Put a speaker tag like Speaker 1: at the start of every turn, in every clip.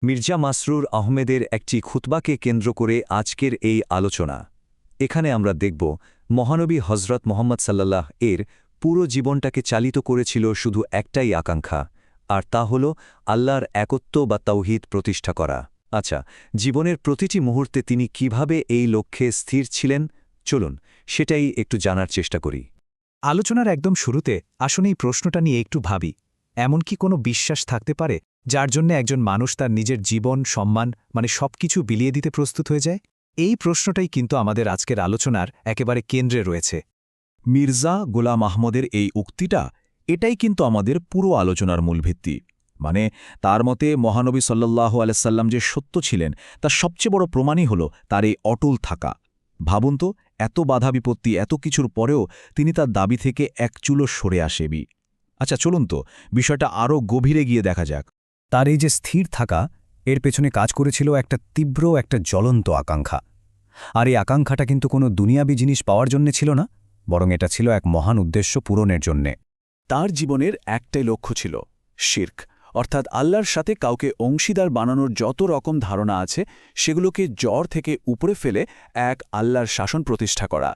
Speaker 1: মির্জা মাসরুর আহমেদের একটি খুতবাকে কেন্দ্র করে আজকের এই আলোচনা। এখানে আমরা দেখব মহানবী হজরত মোহাম্মদ সাল্লাল্লাহ এর পুরো জীবনটাকে চালিত করেছিল শুধু একটাই আকাঙ্ক্ষা, আর তা হল আল্লাহর একত্ব বা তাওহীদ প্রতিষ্ঠা করা। আচ্ছা, জীবনের প্রতিটি মুহূর্তে তিনি কিভাবে এই লক্ষ্যে স্থির ছিলেন, চলুন সেটাই একটু জানার চেষ্টা করি।
Speaker 2: আলোচনার একদম শুরুতে আসুন এই প্রশ্নটা নিয়ে একটু ভাবি। এমন কি কোনো বিশ্বাস থাকতে পারে যার জন্য একজন মানুষ তার নিজের জীবন, সম্মান সবকিছু বিলিয়ে দিতে প্রস্তুত হয়ে যায়? এই প্রশ্নটাই কিন্তু আমাদের আজকের আলোচনার একেবারে কেন্দ্রে রয়েছে।
Speaker 3: মির্জা গোলাম আহমদের এই উক্তিটা এটাই কিন্তু আমাদের পুরো আলোচনার মূল ভিত্তি। তার মতে মহানবী সাল্লাল্লাহু আলাইহি সাল্লাম যে সত্য ছিলেন তার সবচেয়ে বড় প্রমাণই হল তার এই অটল থাকা। ভাবুন তো, এত বাধা বিপত্তি, এত কিছুর পরেও তিনি তার দাবি থেকে এক চুলো সরে আসেনি। আচ্ছা, চলুন তো বিষয়টা আরও গভীরে গিয়ে দেখা যাক।
Speaker 2: তার এই যে স্থির থাকা, এর পেছনে কাজ করেছিল একটা তীব্র, একটা জ্বলন্ত আকাঙ্ক্ষা। আর এই আকাঙ্ক্ষাটা কিন্তু কোনো দুনিয়াবী জিনিস পাওয়ার জন্যে ছিল না, বরং এটা ছিল এক মহান উদ্দেশ্য পূরণের জন্যে।
Speaker 3: তার জীবনের একটাই লক্ষ্য ছিল শিরক, অর্থাৎ আল্লাহর সাথে কাউকে অংশীদার বানানোর যত রকম ধারণা আছে সেগুলোকে জড় থেকে উপরে ফেলে এক আল্লাহর শাসন প্রতিষ্ঠা করা।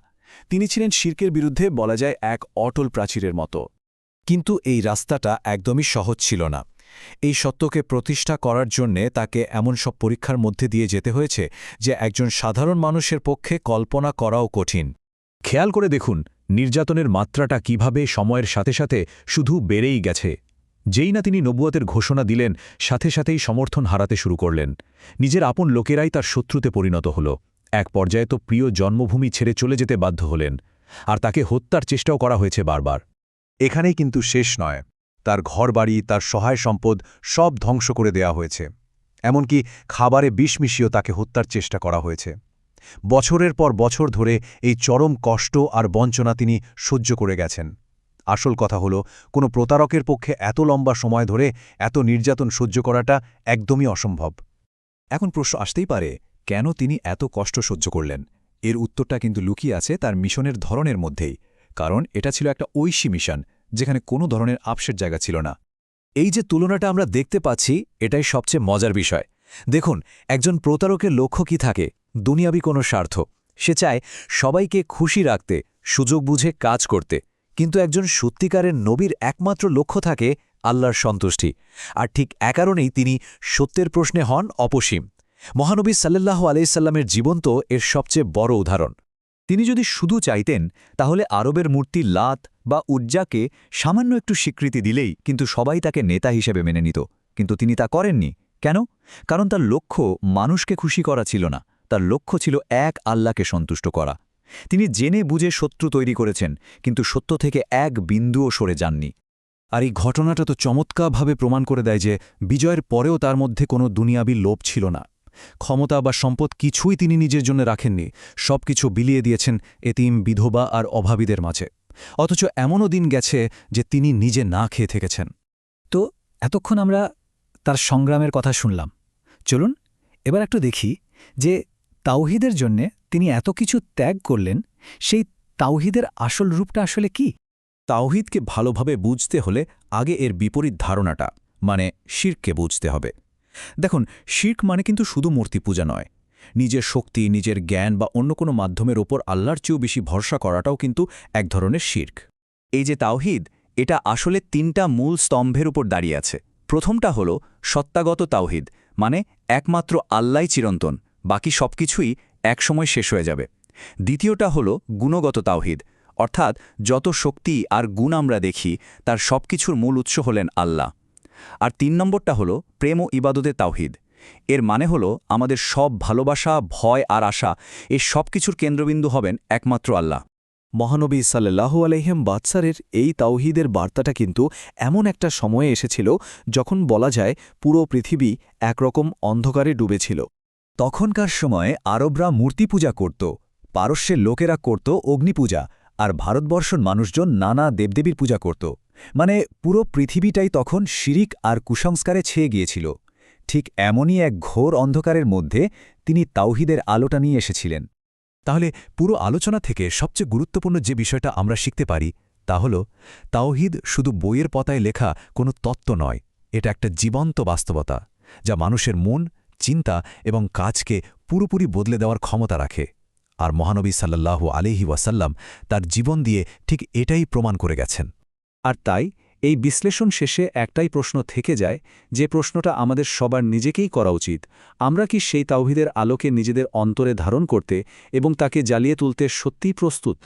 Speaker 3: তিনি ছিলেন শিরকের বিরুদ্ধে বলা যায় এক অটল প্রাচীরের মতো।
Speaker 2: কিন্তু এই রাস্তাটা একদমই সহজ ছিল না। এই সত্যকে প্রতিষ্ঠা করার জন্যে তাকে এমন সব পরীক্ষার মধ্যে দিয়ে যেতে হয়েছে যে একজন সাধারণ মানুষের পক্ষে কল্পনা করাও কঠিন।
Speaker 3: খেয়াল করে দেখুন নির্যাতনের মাত্রাটা কিভাবে সময়ের সাথে সাথে শুধু বেড়েই গেছে। যেই না তিনি নবুয়তের ঘোষণা দিলেন, সাথে সাথেই সমর্থন হারাতে শুরু করলেন। নিজের আপন লোকেরাই তার শত্রুতে পরিণত হল। এক পর্যায়ে তো প্রিয় জন্মভূমি ছেড়ে চলে যেতে বাধ্য হলেন, আর তাকে হত্যার চেষ্টাও করা হয়েছে বারবার। এখানেই কিন্তু শেষ নয়, তার ঘরবাড়ি, তার সহায় সম্পদ সব ধ্বংস করে দেয়া হয়েছে। এমনকি খাবারে বিষ মিশিয়েও তাকে হত্যার চেষ্টা করা হয়েছে। বছরের পর বছর ধরে এই চরম কষ্ট আর বঞ্চনা তিনি সহ্য করে গেছেন। আসল কথা হলো, কোনো প্রতারকের পক্ষে এত লম্বা সময় ধরে এত নির্যাতন সহ্য করাটা একদমই অসম্ভব।
Speaker 2: এখন প্রশ্ন আসতেই পারে, কেন তিনি এত কষ্ট সহ্য করলেন? এর উত্তরটা কিন্তু লুকিয়ে আছে তার মিশনের ধরনের মধ্যেই। কারণ এটা ছিল একটা ঐশী মিশন, যেখানে কোনো ধরনের আপসের জায়গা ছিল না। এই যে তুলনাটা আমরা দেখতে পাচ্ছি, এটাই সবচেয়ে মজার বিষয়। দেখুন, একজন প্রতারকের লক্ষ্য কি থাকে? দুনিয়াবী কোনো স্বার্থ। সে চায় সবাইকে খুশি রাখতে, সুযোগ বুঝে কাজ করতে। কিন্তু একজন সত্যিকারের নবীর একমাত্র লক্ষ্য থাকে আল্লাহর সন্তুষ্টি। আর ঠিক এ কারণেই তিনি সত্যের প্রশ্নে হন অপসীম। মহানবী সাল্লাল্লাহু আলাইহি সাল্লামের জীবন তো এর সবচেয়ে বড় উদাহরণ। তিনি যদি শুধু চাইতেন, তাহলে আরবের মূর্তি লাত বা উজ্জাকে সামান্য একটু স্বীকৃতি দিলেই কিন্তু সবাই তাকে নেতা হিসেবে মেনে নিত। কিন্তু তিনি তা করেননি। কেন? কারণ তার লক্ষ্য মানুষকে খুশি করা ছিল না, তার লক্ষ্য ছিল এক আল্লাহকে সন্তুষ্ট করা। তিনি জেনে বুঝে শত্রু তৈরি করেছেন, কিন্তু সত্য থেকে এক বিন্দুও সরে যাননি। আর এই ঘটনাটা তো চমৎকারভাবে প্রমাণ করে দেয় যে বিজয়ের পরেও তার মধ্যে কোনো দুনিয়াবী লোভ ছিল না। ক্ষমতা বা সম্পদ কিছুই তিনি নিজের জন্য রাখেননি, সবকিছু বিলিয়ে দিয়েছেন এতিম, বিধবা আর অভাবীদের মাঝে। অথচ এমনও দিন গেছে যে তিনি নিজে না খেয়ে থেকেছেন। তো এতক্ষণ আমরা তার সংগ্রামের কথা শুনলাম। চলুন এবার একটু দেখি যে তাওহীদের জন্যে তিনি এত কিছু ত্যাগ করলেন, সেই তাওহীদের আসল রূপটা আসলে কি?
Speaker 3: তাওহীদকে ভালোভাবে বুঝতে হলে আগে এর বিপরীত ধারণাটা শিরককে বুঝতে হবে। দেখুন, শিরক কিন্তু শুধু মূর্তি পূজা নয়। নিজের শক্তি, নিজের জ্ঞান বা অন্য কোনো মাধ্যমের ওপর আল্লাহর চেয়েও বেশি ভরসা করাটাও কিন্তু এক ধরনের শিরক।
Speaker 1: এই যে তাওহীদ, এটা আসলে তিনটা মূল স্তম্ভের উপর দাঁড়িয়ে আছে। প্রথমটা হল সত্তাগত তাওহীদ, একমাত্র আল্লাহই চিরন্তন, বাকি সবকিছুই একসময় শেষ হয়ে যাবে। দ্বিতীয়টা হল গুণগত তাওহীদ, অর্থাৎ যত শক্তি আর গুণ আমরা দেখি তার সবকিছুর মূল উৎস হলেন আল্লাহ। আর ৩ নম্বরটা হল প্রেম ও ইবাদতের তাওহীদ। এর হল আমাদের সব ভালোবাসা, ভয় আর আশা, এই সব কিছুর কেন্দ্রবিন্দু হবেন একমাত্র আল্লাহ।
Speaker 2: মহানবী সাল্লাল্লাহু আলাইহি ওয়াসাল্লামের এই তাওহীদের বার্তাটা কিন্তু এমন একটা সময়ে এসেছিল যখন বলা যায় পুরো পৃথিবী একরকম অন্ধকারে ডুবেছিল। তখনকার সময়ে আরবরা মূর্তি পূজা করত, পারস্যের লোকেরা করত অগ্নিপূজা, আর ভারতবর্ষের মানুষজন নানা দেবদেবীর পূজা করত। পুরো পৃথিবীটাই তখন শিরিক আর কুসংস্কারে ছেয়ে গিয়েছিল। ঠিক এমনই এক ঘোর অন্ধকারের মধ্যে তিনি তাওহীদের আলোটা নিয়ে এসেছিলেন।
Speaker 3: তাহলে পুরো আলোচনা থেকে সবচেয়ে গুরুত্বপূর্ণ যে বিষয়টা আমরা শিখতে পারি তা হল, তাওহীদ শুধু বইয়ের পাতায় লেখা কোনো তত্ত্ব নয়, এটা একটা জীবন্ত বাস্তবতা।
Speaker 2: যা মানুষের মন, চিন্তা এবং কাজকে পুরোপুরি বদলে দেওয়ার ক্ষমতা রাখে। আর মহানবী সাল্লাল্লাহু আলাইহি ওয়াসাল্লাম তার জীবন দিয়ে ঠিক এটাই প্রমাণ করে গেছেন।
Speaker 1: আর তাই এই বিশ্লেষণ শেষে একটাই প্রশ্ন থেকে যায়, যে প্রশ্নটা আমাদের সবার নিজেকেই করা উচিত: আমরা কি সেই তাওহীদের আলোকে নিজেদের অন্তরে ধারণ করতে এবং তাকে জ্বালিয়ে তুলতে সত্যিই প্রস্তুত?